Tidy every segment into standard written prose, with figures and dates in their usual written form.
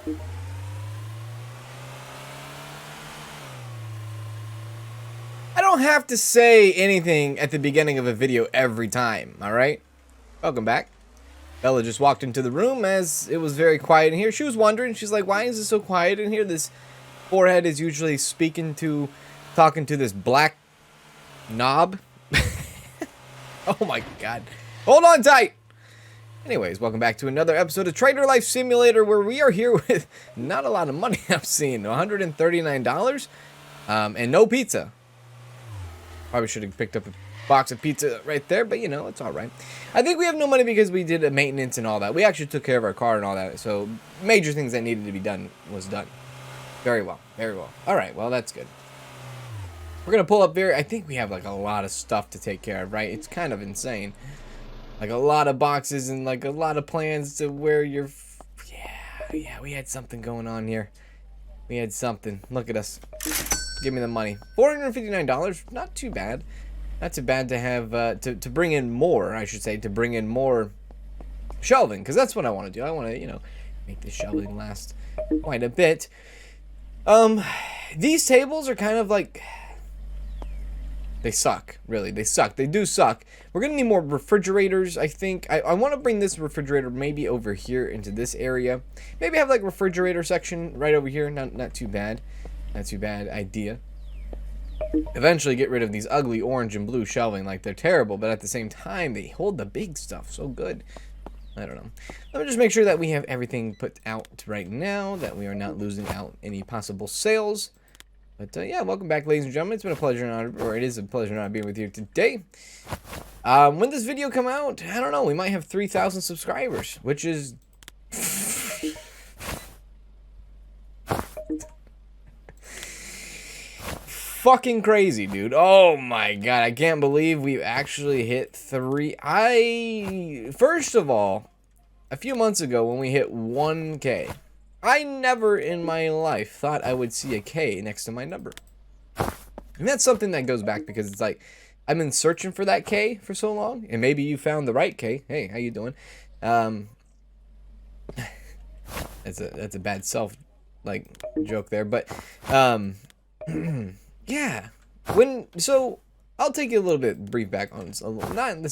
I don't have to say anything at the beginning of a video every time, alright? Welcome back. Bella just walked into the room as it was very quiet in here. She was wondering, she's like, why is it so quiet in here? This forehead is usually talking to this black knob. Oh my god. Hold on tight! Anyways, welcome back to another episode of Trader Life Simulator, where we are here with not a lot of money. I'm seeing $139 and no pizza. Probably should have picked up a box of pizza right there, but you know, it's alright. I think we have no money because we did a maintenance and all that. We actually took care of our car and all that, so major things that needed to be done was done. Very well, very well. Alright, well, that's good. We're gonna pull up I think we have like a lot of stuff to take care of, right? It's kind of insane. Like a lot of boxes and like a lot of plans to where you're... Yeah, we had something going on here. We had something. Look at us. Give me the money. $459, not too bad. Not too bad to have, to bring in more, I should say, to bring in more shelving, because that's what I want to do. I want to, you know, make this shelving last quite a bit. These tables are kind of like... They suck, really. They suck. They do suck. We're going to need more refrigerators, I think. I want to bring this refrigerator maybe over here into this area. Maybe have like refrigerator section right over here. Not too bad. Not too bad idea. Eventually get rid of these ugly orange and blue shelving. Like, they're terrible, but at the same time, they hold the big stuff so good. I don't know. Let me just make sure that we have everything put out right now, that we are not losing out any possible sales. But yeah, welcome back, ladies and gentlemen. It's been a pleasure and honor, or it is a pleasure and honor being with you today. When this video come out, I don't know, we might have 3,000 subscribers, which is... fucking crazy, dude. Oh my god, I can't believe we've actually hit 3... First of all, a few months ago when we hit 1K... I never in my life thought I would see a K next to my number. And that's something that goes back because it's like, I've been searching for that K for so long, and maybe you found the right K. Hey, how you doing? That's a bad joke there, but yeah. So I'll take you a little bit brief back on this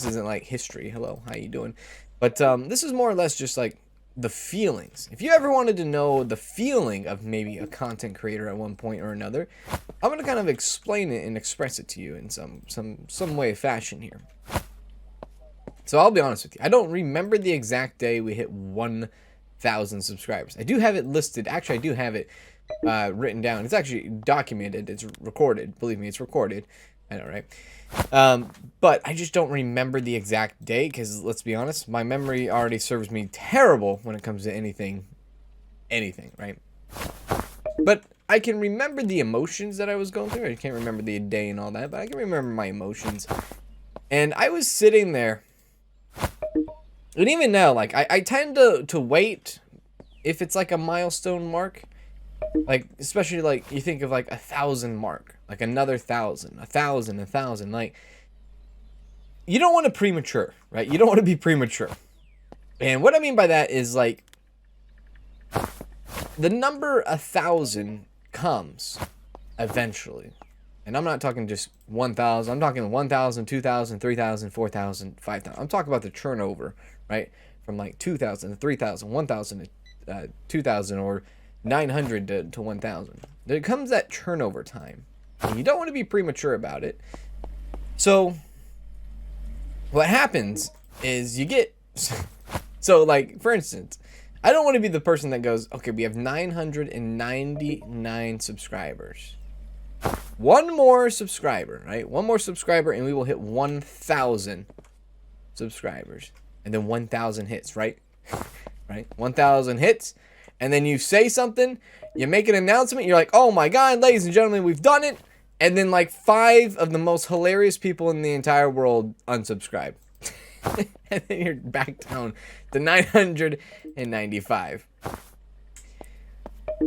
isn't like history. Hello, how you doing? But this is more or less just like the feelings. If you ever wanted to know the feeling of maybe a content creator at one point or another, I'm gonna kind of explain it and express it to you in some way of fashion here. So I'll be honest with you, I don't remember the exact day we hit 1,000 subscribers. I do have it listed. Actually, I do have it written down. It's actually documented. It's recorded. Believe me, it's recorded. I know, right? But I just don't remember the exact day because, let's be honest, my memory already serves me terrible when it comes to anything, right? But I can remember the emotions that I was going through. I can't remember the day and all that, but I can remember my emotions. And I was sitting there, and even now, like, I tend to wait if it's like a milestone mark. Like, especially, like, you think of, like, 1,000 mark. Like, another 1,000. 1,000, 1,000. Like, you don't want to premature, right? You don't want to be premature. And what I mean by that is, like, the number 1,000 comes eventually. And I'm not talking just 1,000. I'm talking 1,000, 2,000, 3,000, 4,000, 5,000. I'm talking about the turnover, right? From, like, 2,000 to 3,000, 1,000 to 2,000, or 900 to 1,000. There comes that turnover time, and you don't want to be premature about it. So what happens is you get so, like, for instance, I don't want to be the person that goes, okay, we have 999 subscribers, one more subscriber, right? One more subscriber and we will hit 1,000 subscribers, and then 1,000 hits, right? 1,000 hits. And then you say something, you make an announcement, you're like, oh my god, ladies and gentlemen, we've done it. And then like 5 of the most hilarious people in the entire world unsubscribe. And then you're back down to 995.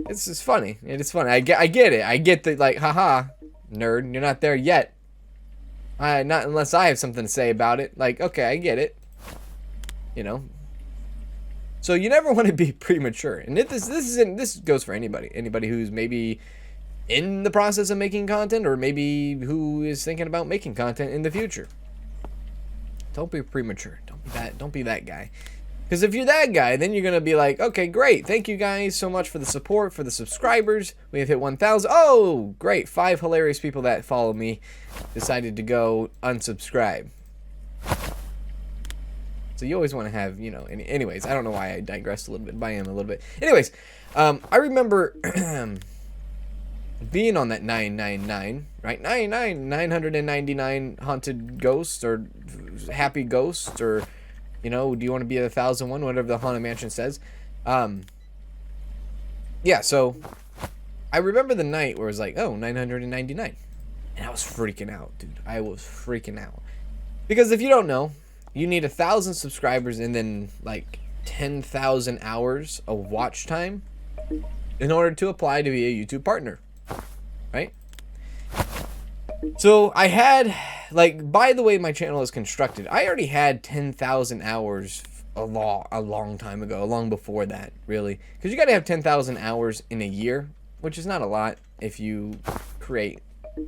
This is funny. It is funny. I get it. I get that, like, haha, nerd, you're not there yet. Not unless I have something to say about it. Like, okay, I get it. You know. So you never want to be premature. And this goes for anybody who's maybe in the process of making content, or maybe who is thinking about making content in the future. Don't be premature. Don't be that guy. Because if you're that guy, then you're going to be like, okay, great. Thank you guys so much for the support, for the subscribers. We have hit 1,000. Oh, great. 5 hilarious people that follow me decided to go unsubscribe. So you always want to have, you know, anyways, I don't know why I digressed a little bit, but I am a little bit. Anyways, I remember being on that 999, right? 999 haunted ghosts, or happy ghosts, or, you know, do you want to be at 1,001, whatever the Haunted Mansion says. Yeah, so I remember the night where it was like, oh, 999. And I was freaking out, dude. I was freaking out. Because if you don't know, you need 1,000 subscribers and then like 10,000 hours of watch time in order to apply to be a YouTube partner, right? So I had, like, by the way my channel is constructed, I already had 10,000 hours a long time ago, long before that, really. Because you got to have 10,000 hours in a year, which is not a lot if you create,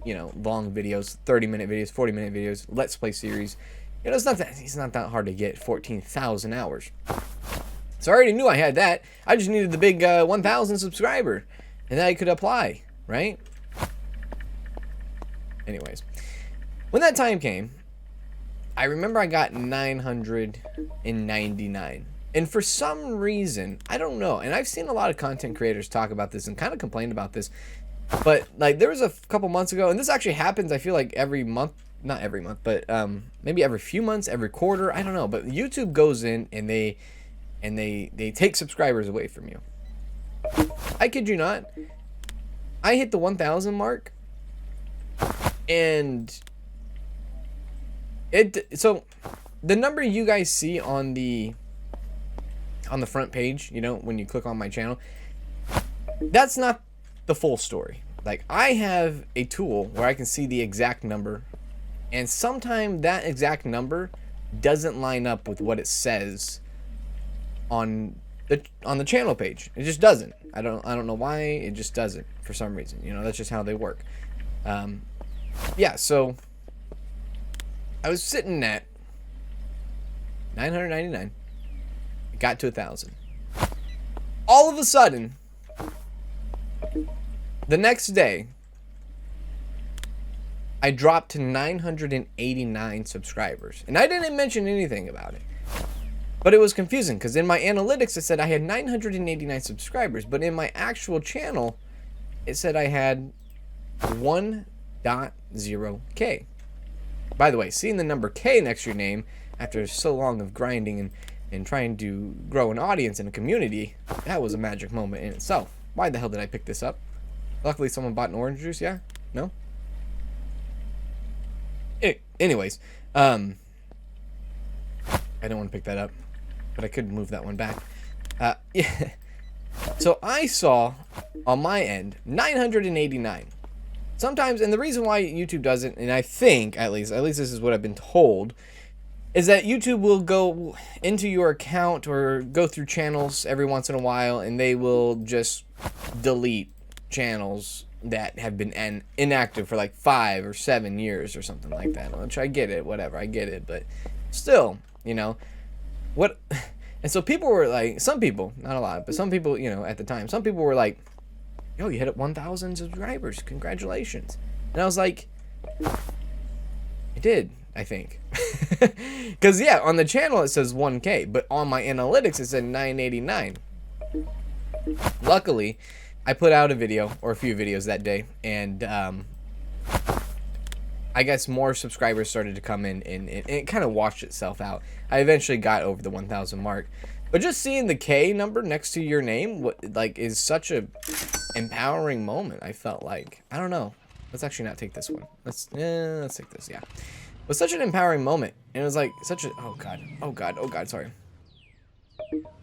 you know, long videos, 30-minute videos, 40-minute videos, Let's Play series. You know, it's not that hard to get 14,000 hours. So I already knew I had that. I just needed the big 1,000 subscriber, and then I could apply, right? Anyways, when that time came, I remember I got 999. And for some reason, I don't know, and I've seen a lot of content creators talk about this and kind of complain about this, but like there was a couple months ago, and this actually happens, I feel like every month, not every month, but maybe every few months, every quarter, I don't know, but YouTube goes in and they take subscribers away from you. I kid you not, I hit the 1,000 mark, and so the number you guys see on the front page, you know, when you click on my channel, that's not the full story. Like, I have a tool where I can see the exact number, and sometimes that exact number doesn't line up with what it says on the channel page. It just doesn't. I don't know why. It just doesn't for some reason. You know, that's just how they work. Yeah, so I was sitting at 999. It got to 1,000. All of a sudden, the next day, I dropped to 989 subscribers. And I didn't mention anything about it. But it was confusing because in my analytics it said I had 989 subscribers, but in my actual channel it said I had 1.0K. By the way, seeing the number K next to your name after so long of grinding and trying to grow an audience and a community, that was a magic moment in itself. Why the hell did I pick this up? Luckily someone bought an orange juice, yeah? No? Anyways, I don't want to pick that up, but I could move that one back. Yeah. So I saw on my end 989. Sometimes, and the reason why YouTube doesn't, and I think at least this is what I've been told, is that YouTube will go into your account or go through channels every once in a while, and they will just delete channels that have been inactive for like 5 or 7 years or something like that. Which I get it, whatever, I get it, but still, you know, what? And so people were like, some people, not a lot, but some people, you know, at the time, some people were like, yo, you hit up 1,000 subscribers, congratulations. And I was like, I did, I think. Because, yeah, on the channel it says 1K, but on my analytics it said 989. Luckily, I put out a video, or a few videos that day, and I guess more subscribers started to come in, and it kind of washed itself out. I eventually got over the 1,000 mark. But just seeing the K number next to your name, is such a empowering moment, I felt like. I don't know. Let's actually not take this one. Let's take this, yeah. It was such an empowering moment. And it was like such a, oh god, sorry.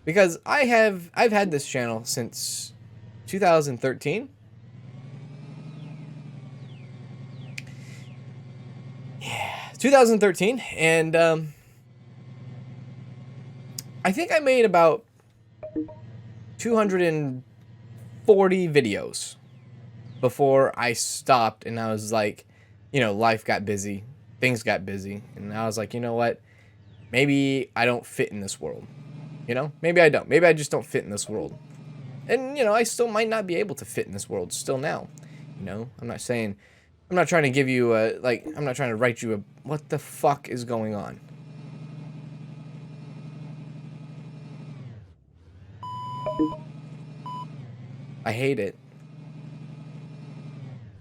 Because I've had this channel since 2013. Yeah, 2013, and I think I made about 240 videos before I stopped, and I was like, you know, life got busy, things got busy, and I was like, you know what? Maybe I don't fit in this world. You know, maybe I don't. Maybe I just don't fit in this world. And, you know, I still might not be able to fit in this world still now. You know, I'm not saying, I'm not trying to give you a, like, I'm not trying to write you a, what the fuck is going on? I hate it.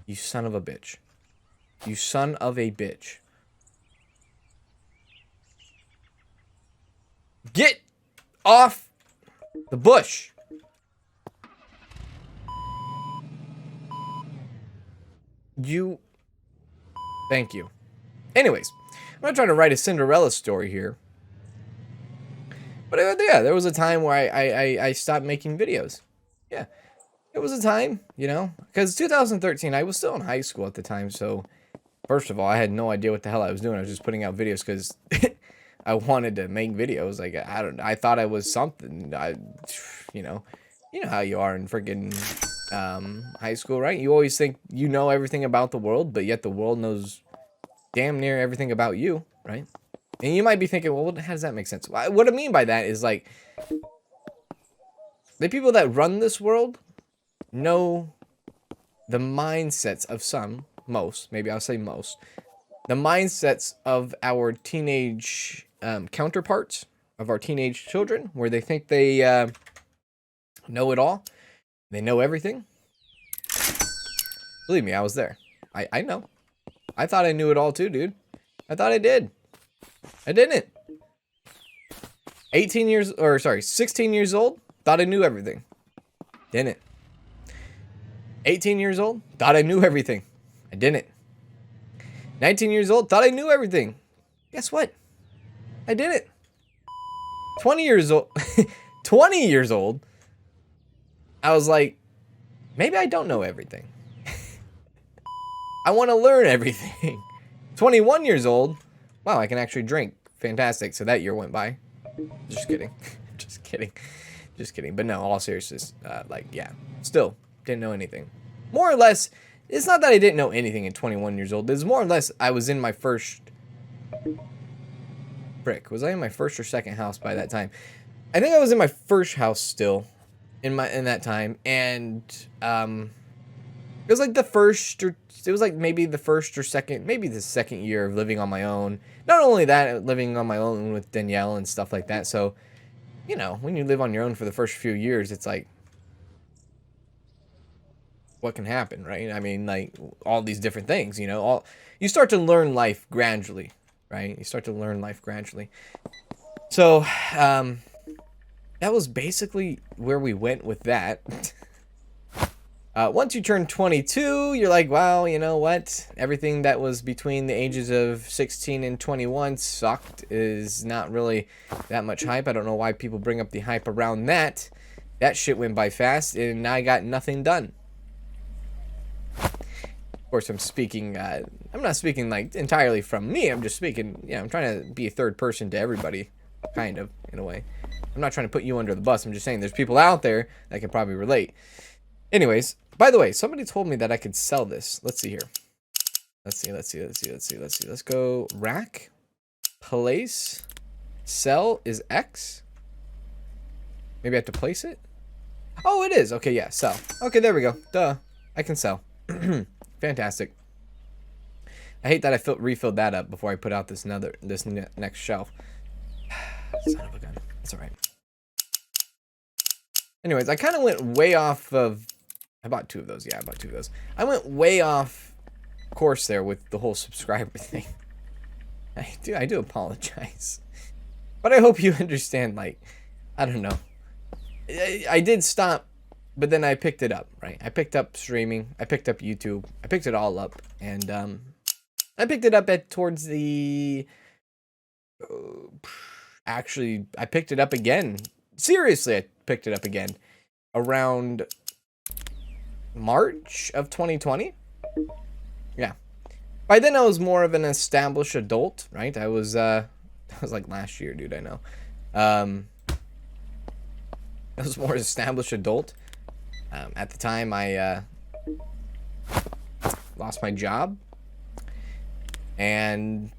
You son of a bitch. You son of a bitch. Get off the bush. You. Thank you. Anyways, I'm not trying to write a Cinderella story here. But yeah, there was a time where I stopped making videos. Yeah. It was a time, you know, because 2013, I was still in high school at the time. So, first of all, I had no idea what the hell I was doing. I was just putting out videos because I wanted to make videos. Like, I thought I was something. You know how you are in freaking high school, right? You always think you know everything about the world, but yet the world knows damn near everything about you, right? And you might be thinking, well, how does that make sense? What I mean by that is, like, the people that run this world know the mindsets of most, maybe I'll say most, the mindsets of our teenage counterparts, of our teenage children, where they think they know it all. They know everything. Believe me, I was there. I know. I thought I knew it all too, dude. I thought I did. I didn't. 16 years old, thought I knew everything. Didn't. 18 years old, thought I knew everything. I didn't. 19 years old, thought I knew everything. Guess what? I didn't. 20 years old, 20 years old, I was like, maybe I don't know everything. I want to learn everything. 21 years old, wow, I can actually drink. Fantastic. So that year went by. Just kidding. Just kidding. Just kidding. But no, all seriousness, like, yeah, still didn't know anything. More or less, it's not that I didn't know anything at 21 years old. It's more or less I was in my first... Frick, was I in my first or second house by that time? I think I was in my first house still in that time, and it was like the first, or it was like maybe the first or second, maybe the second year of living on my own. Not only that, living on my own with Danielle and stuff like that. So, you know, when you live on your own for the first few years, it's like, what can happen, right? I mean, like, all these different things, you know, you start to learn life gradually, right? You start to learn life gradually. So, that was basically where we went with that. Once you turn 22, you're like, wow, you know what? Everything that was between the ages of 16 and 21 sucked. Is not really that much hype. I don't know why people bring up the hype around that. That shit went by fast, and I got nothing done. Of course, I'm speaking, I'm not speaking, like, entirely from me. I'm just speaking, yeah, I'm trying to be a third person to everybody, kind of, in a way. I'm not trying to put you under the bus. I'm just saying there's people out there that can probably relate. Anyways, by the way, somebody told me that I could sell this. Let's see here. Let's see. Let's go rack, place, sell is X. Maybe I have to place it. Oh, it is. Okay, yeah, sell. Okay, there we go. Duh. I can sell. Fantastic. I hate that I refilled that up before I put out this next shelf. Son of a gun. It's alright. Anyways, I kind of went way off of... I bought two of those. Yeah, I bought two of those. I went way off course there with the whole subscriber thing. I do apologize. But I hope you understand, like, I don't know. I did stop, but then I picked it up, right? I picked up streaming. I picked up YouTube. I picked it all up. And I picked it up towards the... actually, I picked it up again. Seriously, I picked it up again. Around... March of 2020. Yeah. By then I was more of an established adult, right? I was like last year, dude, I know. I was more established adult. At the time, I lost my job, and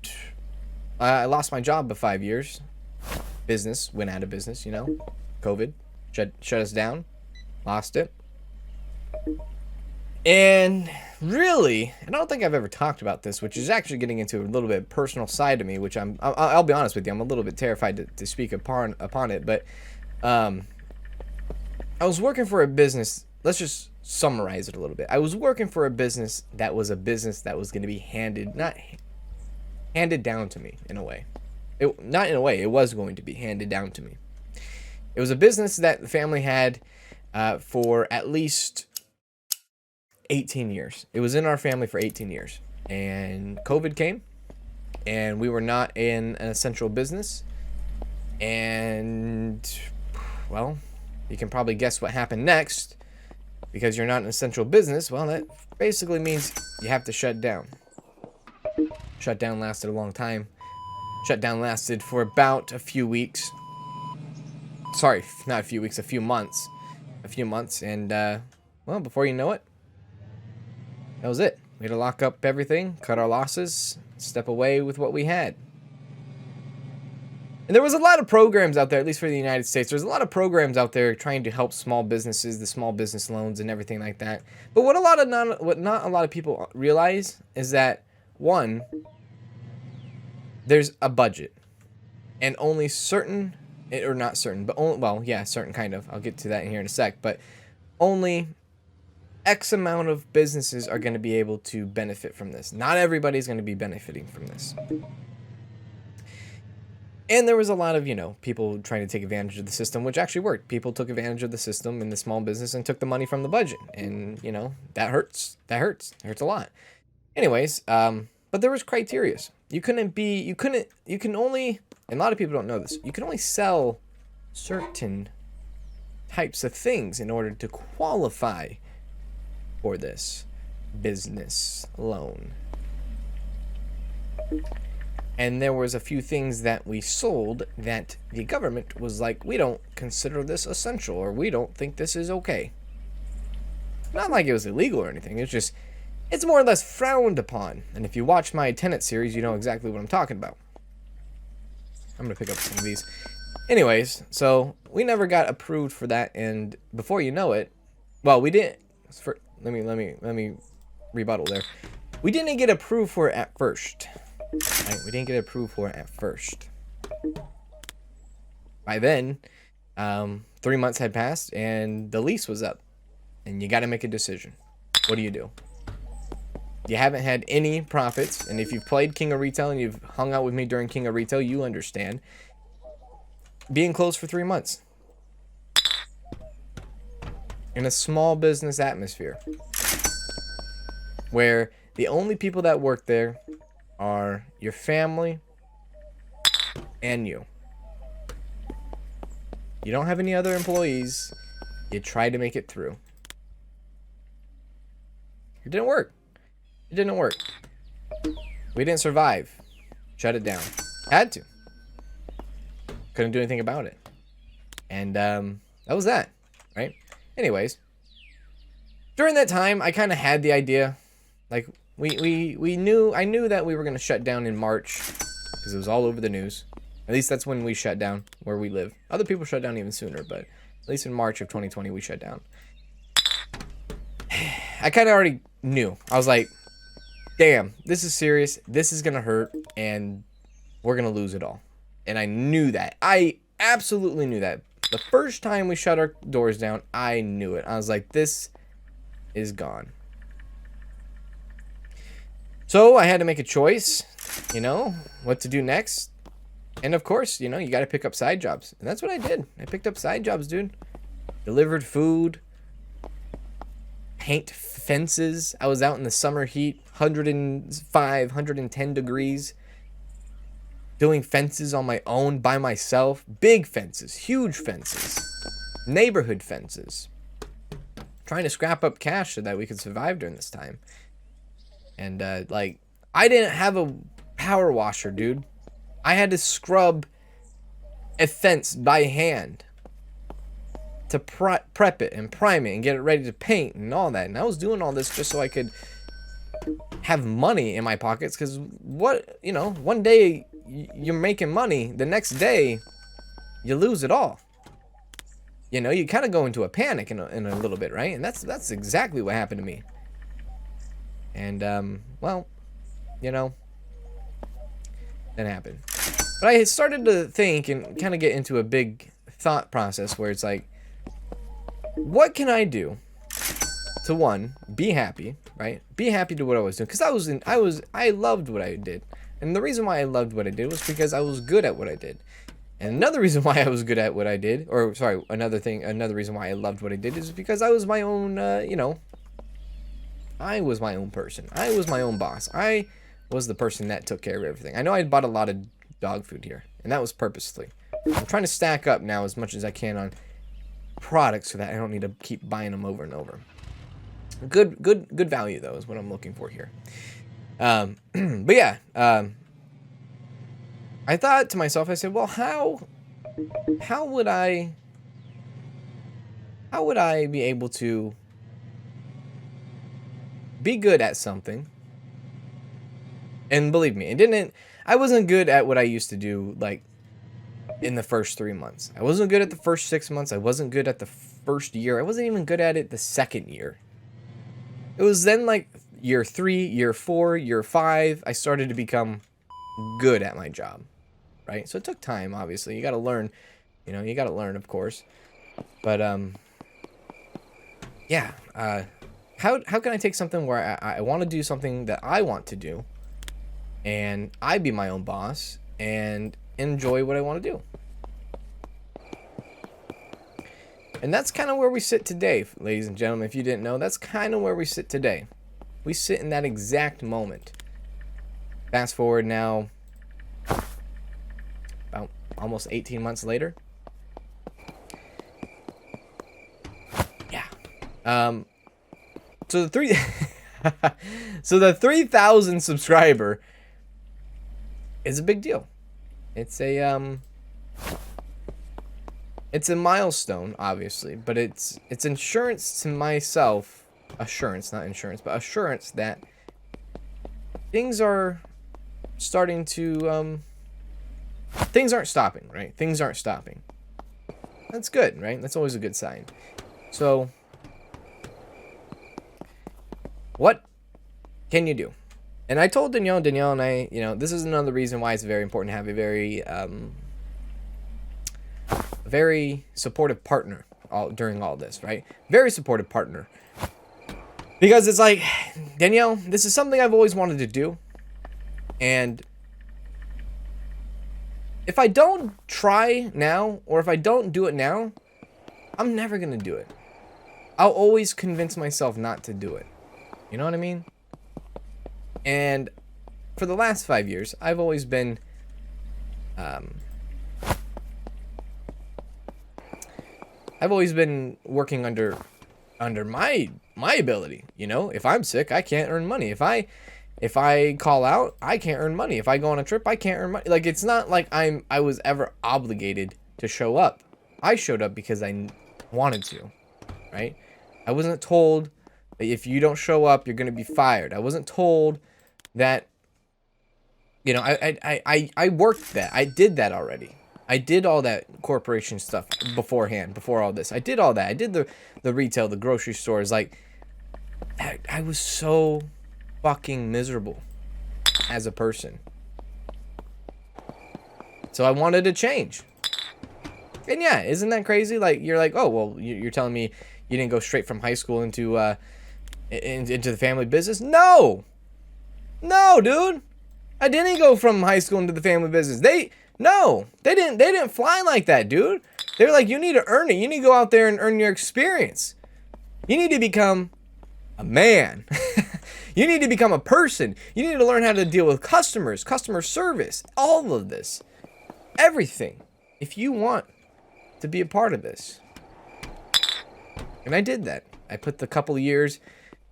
I lost my job for 5 years. Business went out of business, you know. COVID shut us down. Lost it. And really, I don't think I've ever talked about this, which is actually getting into a little bit personal side of me, which I'll be honest with you, I'm a little bit terrified to speak upon it. But I was working for a business. Let's just summarize it a little bit. I was working for a business that was going to be not handed down to me in a way. Not in a way. It was going to be handed down to me. It was a business that the family had for at least 18 years. It was in our family for 18 years. And COVID came, and we were not in an essential business. And, well, you can probably guess what happened next. Because you're not an essential business, well, that basically means you have to shut down. Shutdown lasted a long time. Shutdown lasted for about a few weeks. Sorry, not a few weeks, a few months. And, well, before you know it, that was it. We had to lock up everything, cut our losses, step away with what we had. And there was a lot of programs out there, at least for the United States. There's a lot of programs out there trying to help small businesses, the small business loans and everything like that. But what not a lot of people realize is that, one, there's a budget. And only certain, or not certain, but only, well, yeah, certain kind of. I'll get to that in here in a sec. But only X amount of businesses are going to be able to benefit from this. Not everybody's going to be benefiting from this. And there was a lot of, you know, people trying to take advantage of the system, which actually worked. People took advantage of the system in the small business and took the money from the budget. And, you know, that hurts. That hurts. It hurts a lot. Anyways, but there was criteria. You can only, and a lot of people don't know this, you can only sell certain types of things in order to qualify for this business loan. And there was a few things that we sold that the government was like, we don't consider this essential, or we don't think this is okay. Not like it was illegal or anything. It's just, it's more or less frowned upon. And if you watch my tenant series, you know exactly what I'm talking about. I'm going to pick up some of these. Anyways, so we never got approved for that. And before you know it, well, we didn't. Let me rebuttal there. We didn't get approved for it at first. Right? We didn't get approved for it at first. By then, 3 months had passed and the lease was up. And you got to make a decision. What do? You haven't had any profits. And if you've played King of Retail and you've hung out with me during King of Retail, you understand. Being closed for 3 months. In a small business atmosphere. Where the only people that work there are your family and you. You don't have any other employees. You try to make it through. It didn't work. It didn't work. We didn't survive. Shut it down. Had to. Couldn't do anything about it. And that was that, right? Anyways, during that time, I kind of had the idea, like, I knew that we were going to shut down in March because it was all over the news. At least that's when we shut down where we live. Other people shut down even sooner, but at least in March of 2020, we shut down. I kind of already knew. I was like, damn, this is serious. This is going to hurt and we're going to lose it all. And I knew that. I absolutely knew that. The first time we shut our doors down, I knew it. I was like, this is gone. So I had to make a choice, you know, what to do next. And of course, you know, you got to pick up side jobs. And that's what I did. I picked up side jobs, dude. Delivered food. Paint fences. I was out in the summer heat, 105, 110 degrees. Doing fences on my own, by myself. Big fences, huge fences. Neighborhood fences. Trying to scrap up cash so that we could survive during this time. And, like, I didn't have a power washer, dude. I had to scrub a fence by hand. to prep it and prime it and get it ready to paint and all that. And I was doing all this just so I could have money in my pockets, because one day you're making money, the next day you lose it all. You kind of go into a panic in a little bit, right? And that's exactly what happened to me. And well, that happened. But I started to think and kind of get into a big thought process where it's like, what can I do to, one, be happy, right? Be happy to what I was doing, because I loved what I did. And the reason why I loved what I did was because I was good at what I did. And another reason why I was good at what I did, or sorry, another reason why I loved what I did is because I was my own, I was my own person. I was my own boss. I was the person that took care of everything. I know I bought a lot of dog food here, and that was purposely. I'm trying to stack up now as much as I can on products so that I don't need to keep buying them over and over. Good value though is what I'm looking for here. But yeah, I thought to myself, I said, well, how would I be able to be good at something? And believe me, I wasn't good at what I used to do, like, in the first 3 months. I wasn't good at the first 6 months. I wasn't good at the first year. I wasn't even good at it the second year. It was then, like, year 3, year 4, year 5, I started to become good at my job, right? So it took time, obviously. You got to learn, of course. But, yeah, how can I take something where I want to do something that I want to do, and I be my own boss and enjoy what I want to do? And that's kind of where we sit today, ladies and gentlemen. If you didn't know, that's kind of where we sit today. We sit in that exact moment. Fast forward now, about almost 18 months later. Yeah. So the 3,000 subscriber is a big deal. It's a milestone, obviously, but it's insurance to myself, assurance, not insurance, but assurance that things are starting to things aren't stopping, right? Things aren't stopping. That's good, right? That's always a good sign. So what can you do? And I told Danielle and I, this is another reason why it's very important to have a very supportive partner during all this, right? Very supportive partner. Because it's like, Danielle, this is something I've always wanted to do. And if I don't try now, or if I don't do it now, I'm never going to do it. I'll always convince myself not to do it. You know what I mean? And for the last 5 years, I've always been working under my ability. If I'm sick, I can't earn money. If I call out, I can't earn money. If I go on a trip, I can't earn money. Like, it's not like I was ever obligated to show up. I showed up because I wanted to, right? I wasn't told that if you don't show up, you're going to be fired. I wasn't told that, I worked that. I did that already. I did all that corporation stuff beforehand, before all this. I did all that. I did the retail, the grocery stores. Like, I was so fucking miserable as a person. So I wanted to change. And yeah, isn't that crazy? Like, you're like, oh, well, you're telling me you didn't go straight from high school into the family business? No, dude. I didn't go from high school into the family business. They didn't fly like that, dude. They're like, you need to earn it. You need to go out there and earn your experience. You need to become a man. You need to become a person. You need to learn how to deal with customers, customer service, all of this, everything, if you want to be a part of this. And I did that. I put the couple of years.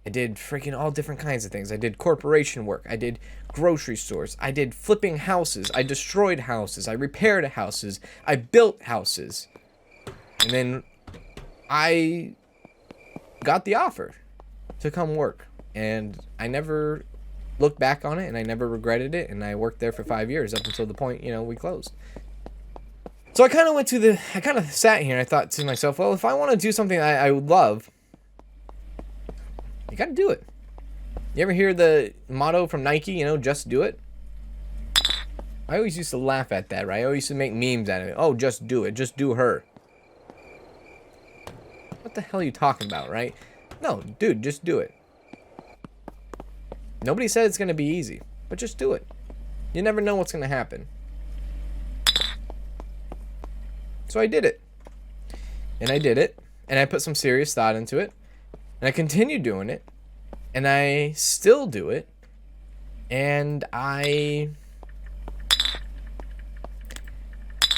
I did freaking all different kinds of things. I did corporation work. I did grocery stores. I did flipping houses. I destroyed houses. I repaired houses. I built houses. And then I got the offer to come work, and I never looked back on it, and I never regretted it, and I worked there for 5 years up until the point, you know, we closed. So I kind of sat here and I thought to myself, well, if I want to do something I would love, you got to do it. You ever hear the motto from Nike, you know, just do it? I always used to laugh at that, right? I always used to make memes out of it. Oh, just do it. Just do her. What the hell are you talking about, right? No, dude, just do it. Nobody said it's going to be easy, but just do it. You never know what's going to happen. So I did it. And I did it. And I put some serious thought into it. And I continued doing it. And I still do it. And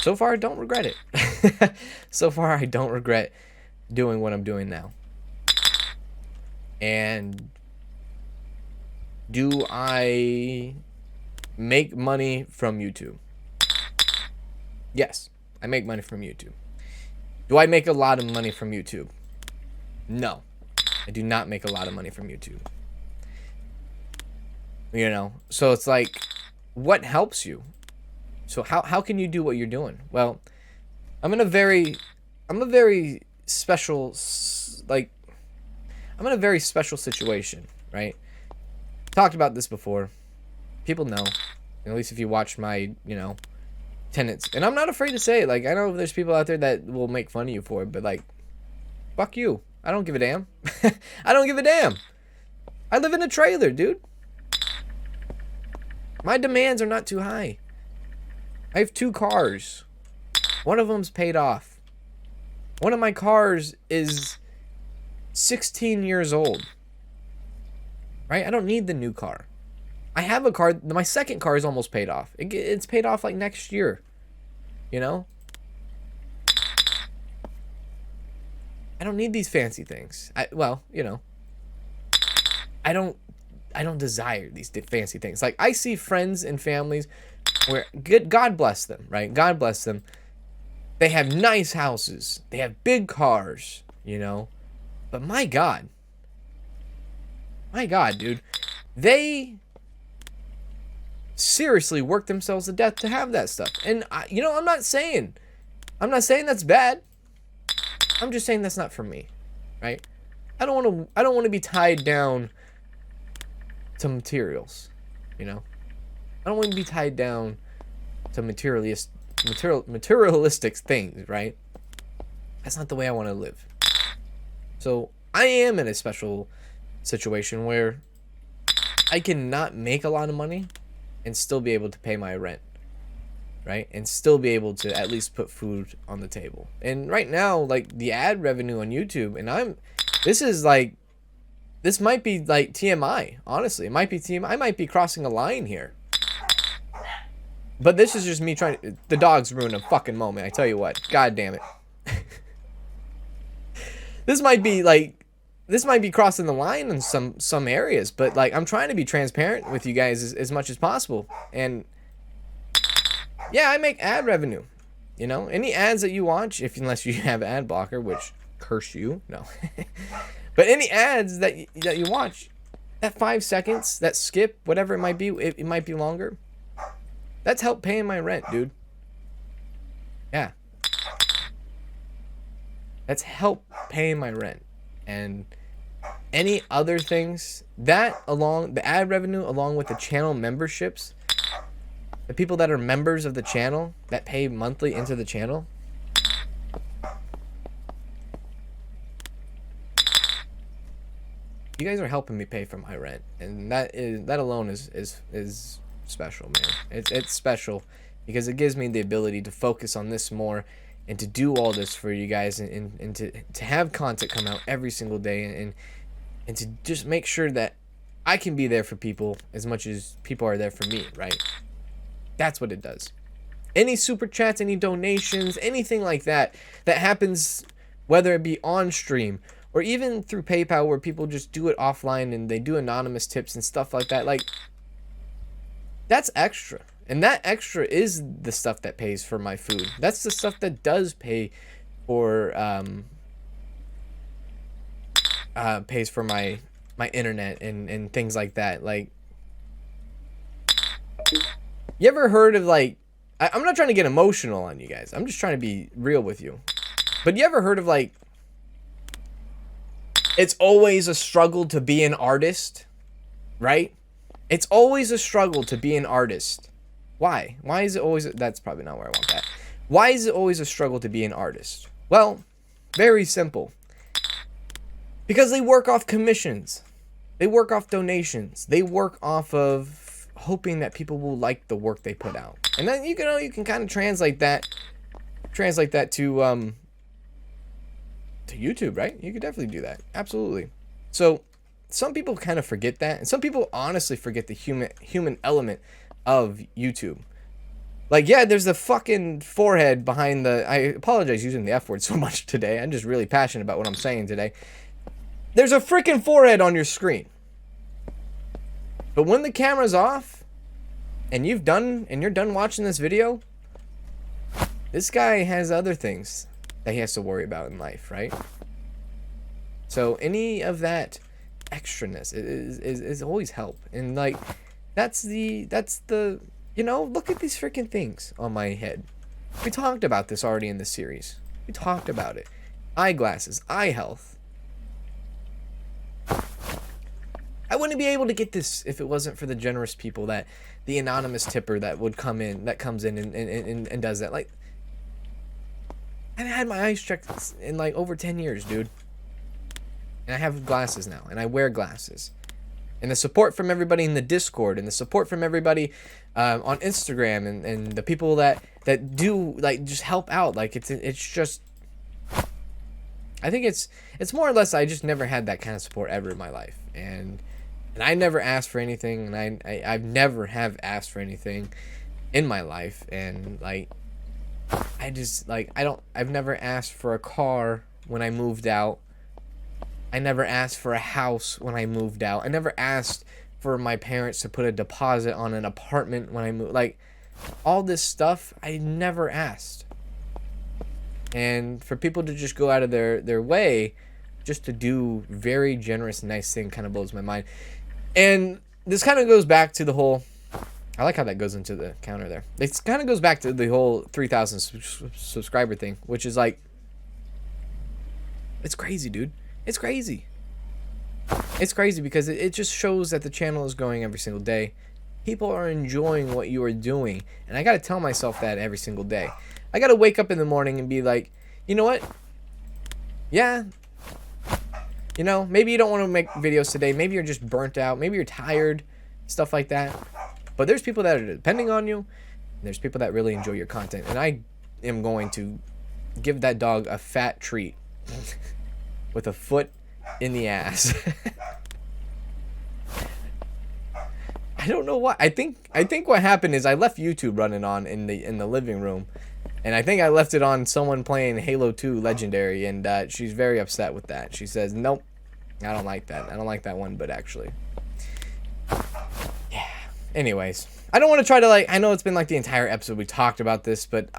so far, I don't regret it. So far, I don't regret doing what I'm doing now. And do I make money from YouTube? Yes, I make money from YouTube. Do I make a lot of money from YouTube? No, I do not make a lot of money from YouTube. You know, so it's like, what helps you? So how can you do what you're doing? Well, I'm in a very special, like, I'm in a very special situation, right? Talked about this before. People know, at least if you watch my, you know, tenants. And I'm not afraid to say it. Like, I know there's people out there that will make fun of you for it, but like, fuck you. I don't give a damn. I don't give a damn. I live in a trailer, dude. My demands are not too high. I have 2 cars. One of them's paid off. One of my cars is 16 years old. Right? I don't need the new car. I have a car. My second car is almost paid off. It's paid off like next year. You know? I don't need these fancy things. Well, you know. I don't desire these fancy things. Like, I see friends and families where, God bless them, right? God bless them. They have nice houses. They have big cars, you know? But my God, dude, they seriously work themselves to death to have that stuff. And you know, I'm not saying that's bad. I'm just saying that's not for me, right? I don't want to be tied down to materials, you know? I don't want to be tied down to materialistic things, right? That's not the way I want to live. So I am in a special situation where I cannot make a lot of money and still be able to pay my rent, right? And still be able to at least put food on the table. And right now, like, the ad revenue on YouTube, and this might be like TMI, honestly. It might be TMI. I might be crossing a line here. But this is just me trying. The dogs ruined a fucking moment, I tell you what. God damn it. This might be crossing the line in some areas, but like, I'm trying to be transparent with you guys as much as possible. And yeah, I make ad revenue. You know, any ads that you watch, unless you have ad blocker, which curse you, no. But any ads that you watch, that 5 seconds, that skip, whatever it might be, it might be longer. That's help paying my rent, dude. Yeah. That's help paying my rent. And any other things, that along, the ad revenue along with the channel memberships, the people that are members of the channel that pay monthly into the channel, you guys are helping me pay for my rent, and that alone is special, man. It's special because it gives me the ability to focus on this more and to do all this for you guys, and to have content come out every single day, and to just make sure that I can be there for people as much as people are there for me, right? That's what it does. Any super chats, any donations, anything like that happens, whether it be on stream or even through PayPal, where people just do it offline and they do anonymous tips and stuff like that, like, that's extra. And that extra is the stuff that pays for my food. That's the stuff that does pay for pays for my internet and things like that. Like, you ever heard of, like, I'm not trying to get emotional on you guys. I'm just trying to be real with you. But you ever heard of, like, it's always a struggle to be an artist, right? It's always a struggle to be an artist. Why? Why is it always... That's probably not where I want that. Why is it always a struggle to be an artist? Well, very simple. Because they work off commissions. They work off donations. They work off of hoping that people will like the work they put out. And then you can kind of translate that to YouTube, right? You could definitely do that. Absolutely. So some people kind of forget that, and some people honestly forget the human element of YouTube. Like, yeah, there's the fucking forehead behind the... I apologize using the F word so much today. I'm just really passionate about what I'm saying today. There's a freaking forehead on your screen. But when the camera's off, and you're done watching this video, this guy has other things that he has to worry about in life, right? So any of that extraness is always help. And like, that's the look at these freaking things on my head. We talked about this already in this series. We talked about it. Eyeglasses, eye health. I wouldn't be able to get this if it wasn't for the generous people, that the anonymous tipper that comes in and does that. Like, I've had my eyes checked in like over 10 years, dude. And I have glasses now, and I wear glasses. And the support from everybody in the Discord, and the support from everybody on Instagram, and the people that do, like, just help out. Like, it's just... I think it's more or less I just never had that kind of support ever in my life. And I never asked for anything, and I've never have asked for anything in my life. And, like, I just, like, I've never asked for a car when I moved out. I never asked for a house when I moved out. I never asked for my parents to put a deposit on an apartment when I moved. Like, all this stuff, I never asked. And for people to just go out of their way just to do very generous, nice thing kind of blows my mind. And this kind of goes back to the whole... I like how that goes into the counter there. It kind of goes back to the whole 3,000 subscriber thing, which is like... It's crazy, dude. It's crazy. It's crazy because it just shows that the channel is growing every single day. People are enjoying what you are doing. And I got to tell myself that every single day. I got to wake up in the morning and be like, you know what? Yeah. You know, maybe you don't want to make videos today. Maybe you're just burnt out. Maybe you're tired. Stuff like that. But there's people that are depending on you. And there's people that really enjoy your content. And I am going to give that dog a fat treat. With a foot in the ass. I don't know why. I think what happened is I left YouTube running on in the living room, and I think I left it on someone playing Halo 2 Legendary, and she's very upset with that. She says, "Nope, I don't like that. I don't like that one." But actually, yeah. Anyways, I don't want to try to, like, I know it's been like the entire episode we talked about this, but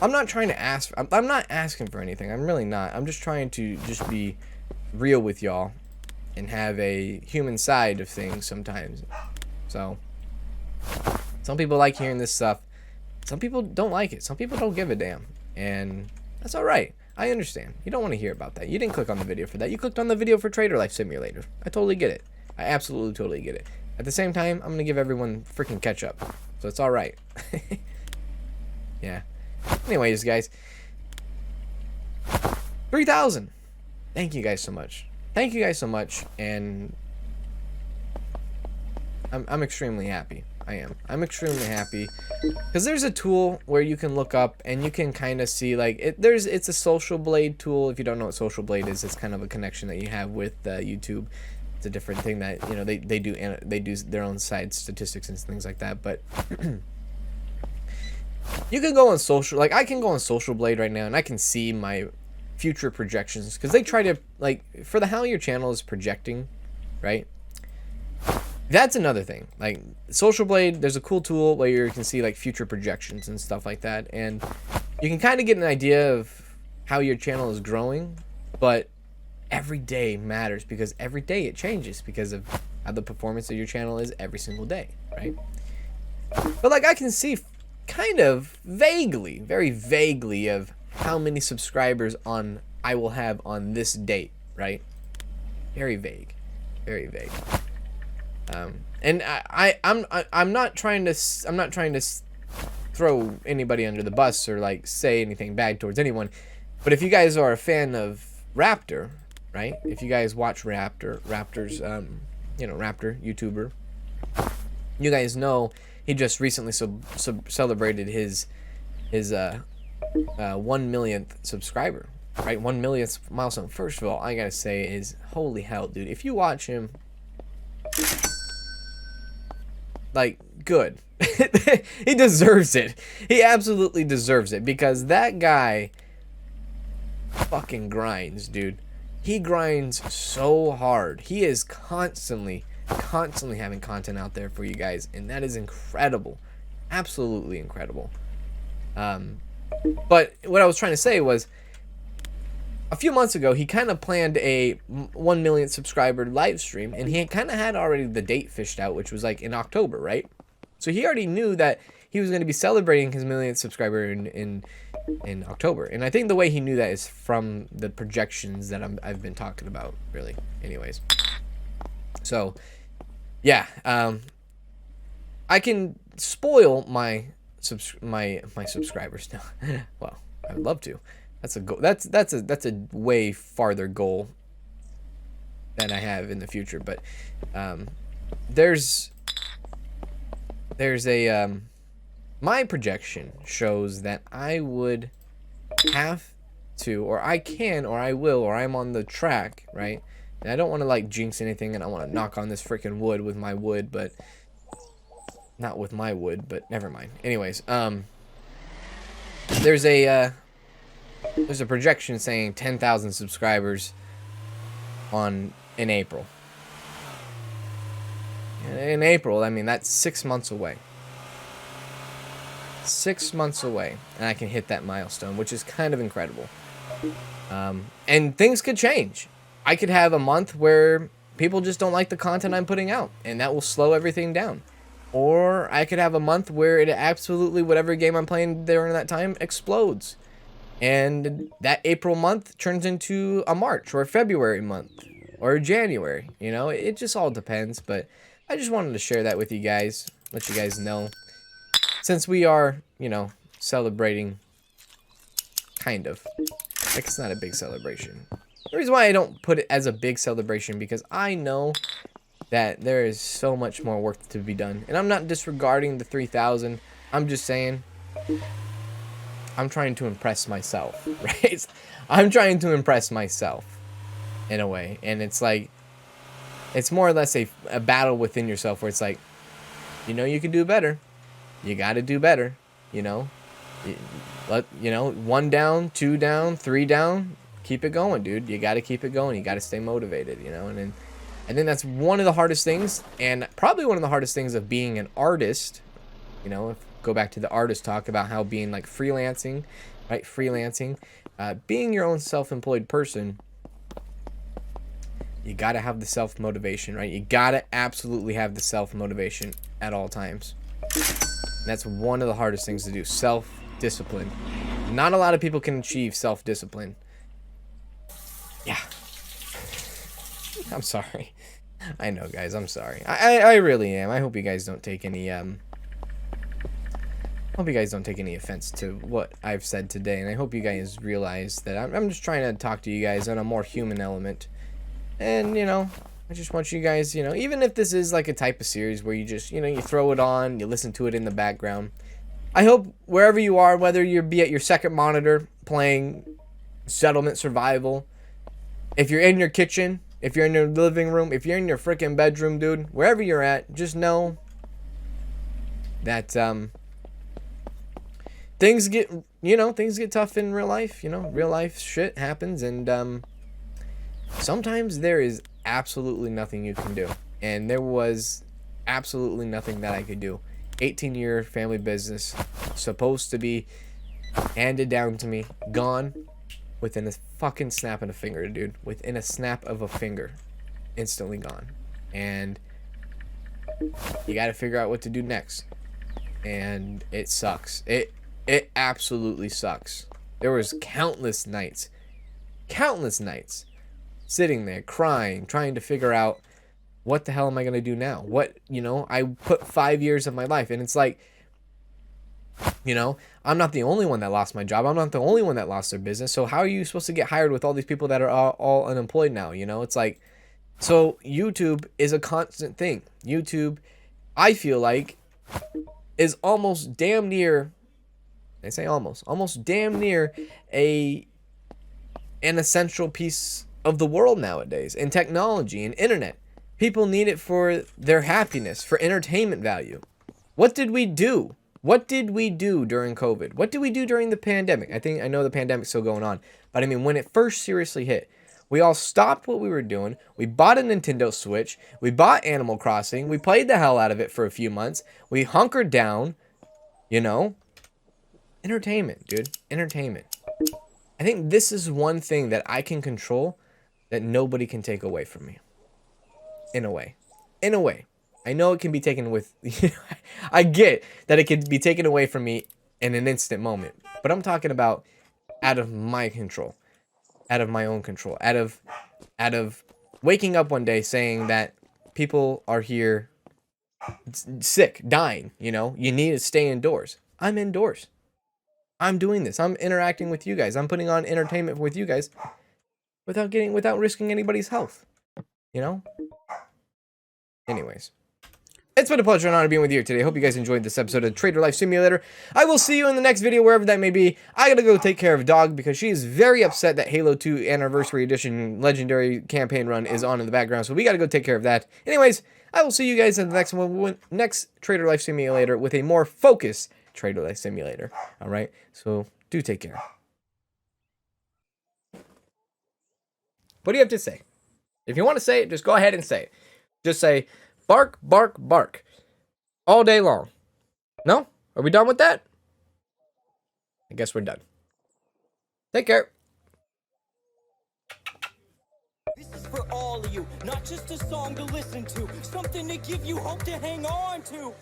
I'm not trying to ask. I'm not asking for anything. I'm really not. I'm just trying to just be real with y'all and have a human side of things sometimes. So, some people like hearing this stuff. Some people don't like it. Some people don't give a damn. And that's all right. I understand. You don't want to hear about that. You didn't click on the video for that. You clicked on the video for Trader Life Simulator. I totally get it. I absolutely totally get it. At the same time, I'm going to give everyone freaking catch up. So it's all right. Yeah. Anyways, guys, 3,000. Thank you guys so much. Thank you guys so much, and I'm extremely happy. I am. I'm extremely happy because there's a tool where you can look up and you can kind of see, like, it's a Social Blade tool. If you don't know what Social Blade is, it's kind of a connection that you have with YouTube. It's a different thing that they do their own side statistics and things like that, but. You can go on social, like, I can go on Social Blade right now and I can see my future projections, because they try to, like, for how your channel is projecting, right? That's another thing. Like, Social Blade, there's a cool tool where you can see, like, future projections and stuff like that, and you can kind of get an idea of how your channel is growing, but every day matters, because every day it changes because of how the performance of your channel is every single day, right? But like, I can see kind of vaguely, very vaguely, of how many subscribers I will have on this date, right? Very vague, very vague. And I'm not trying to throw anybody under the bus or like say anything bad towards anyone, but if you guys are a fan of Raptor, right? If you guys watch Raptor's you know, Raptor YouTuber, you guys know he just recently celebrated his 1 millionth subscriber, right? 1 millionth milestone. First of all, I gotta say is, holy hell, dude, if you watch him, like, good. He deserves it. He absolutely deserves it, because that guy fucking grinds, dude. He grinds so hard. He is constantly having content out there for you guys, and that is incredible. Absolutely incredible. But what I was trying to say was, a few months ago, he kind of planned a 1 million subscriber live stream, and he kind of had already the date fished out, which was like in October, right? So he already knew that he was going to be celebrating his millionth subscriber in October. And I think the way he knew that is from the projections that I've been talking about, really. Anyways. So, yeah. I can spoil my subscribers now. Well, I would love to. That's a goal. That's a way farther goal than I have in the future. But there's a my projection shows that I would have to, or I can, or I will, or I'm on the track, right? And I don't want to like jinx anything, and I want to knock on this freaking wood with my wood, but not with my wood, but never mind. Anyways, there's a projection saying 10,000 subscribers in April. In April, I mean, that's 6 months away. 6 months away, and I can hit that milestone, which is kind of incredible. And things could change. I could have a month where people just don't like the content I'm putting out, and that will slow everything down. Or I could have a month where it absolutely, whatever game I'm playing during that time, explodes. And that April month turns into a March or a February month or January. You know, it just all depends. But I just wanted to share that with you guys, let you guys know. Since we are, you know, celebrating, kind of. Like, it's not a big celebration. The reason why I don't put it as a big celebration, because I know that there is so much more work to be done. And I'm not disregarding the 3,000. I'm just saying, I'm trying to impress myself, right? I'm trying to impress myself in a way. And it's like, it's more or less a battle within yourself where it's like, you know, you can do better. You got to do better, you know. You know, 1 down, 2 down, 3 down. Keep it going, dude. You got to keep it going. You got to stay motivated, you know. And then I think that's one of the hardest things, and probably one of the hardest things of being an artist. You know, if go back to the artist talk about how being like freelancing, right? Freelancing, being your own self-employed person, you got to have the self-motivation, right? You got to absolutely have the self-motivation at all times. And that's one of the hardest things to do, self-discipline. Not a lot of people can achieve self-discipline. Yeah. I'm sorry. I know, guys, I'm sorry. I really am. I hope you guys don't take any offense to what I've said today, and I hope you guys realize that I'm just trying to talk to you guys on a more human element. And, you know, I just want you guys, you know, even if this is like a type of series where you just, you know, you throw it on, you listen to it in the background. I hope wherever you are, whether you're be at your second monitor playing Settlement Survival, if you're in your kitchen, if you're in your living room, if you're in your freaking bedroom, dude, wherever you're at, just know that things get tough in real life. You know, real life shit happens, and sometimes there is absolutely nothing you can do. And there was absolutely nothing that I could do. 18-year family business, supposed to be handed down to me, gone, within a fucking snap of a finger, dude. Within a snap of a finger. Instantly gone. And you got to figure out what to do next. And it sucks. It absolutely sucks. There was countless nights sitting there crying, trying to figure out what the hell am I going to do now? What, you know, I put 5 years of my life, and it's like, you know, I'm not the only one that lost my job. I'm not the only one that lost their business. So how are you supposed to get hired with all these people that are all unemployed now? You know, it's like, so YouTube is a constant thing. YouTube, I feel like, is almost damn near, they say almost damn near an essential piece of the world nowadays. And technology and internet. People need it for their happiness, for entertainment value. What did we do? What did we do during COVID? What did we do during the pandemic? I know the pandemic's still going on, but I mean, when it first seriously hit, we all stopped what we were doing. We bought a Nintendo Switch. We bought Animal Crossing. We played the hell out of it for a few months. We hunkered down, you know. Entertainment, dude. Entertainment. I think this is one thing that I can control that nobody can take away from me. In a way. I know it can be taken with... I get that it can be taken away from me in an instant moment. But I'm talking about out of my control. Out of my own control. Out of waking up one day saying that people are here sick, dying, you know? You need to stay indoors. I'm indoors. I'm doing this. I'm interacting with you guys. I'm putting on entertainment with you guys without risking anybody's health. You know? Anyways. It's been a pleasure and honor being with you today. I hope you guys enjoyed this episode of Trader Life Simulator. I will see you in the next video, wherever that may be. I gotta go take care of Dog because she is very upset that Halo 2 Anniversary Edition Legendary Campaign Run is on in the background. So we gotta go take care of that. Anyways, I will see you guys in the next one, next Trader Life Simulator with a more focused Trader Life Simulator. Alright? So do take care. What do you have to say? If you want to say it, just go ahead and say it. Just say... bark, bark, bark. All day long. No? Are we done with that? I guess we're done. Take care. This is for all of you, not just a song to listen to, something to give you hope to hang on to.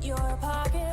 Your pocket.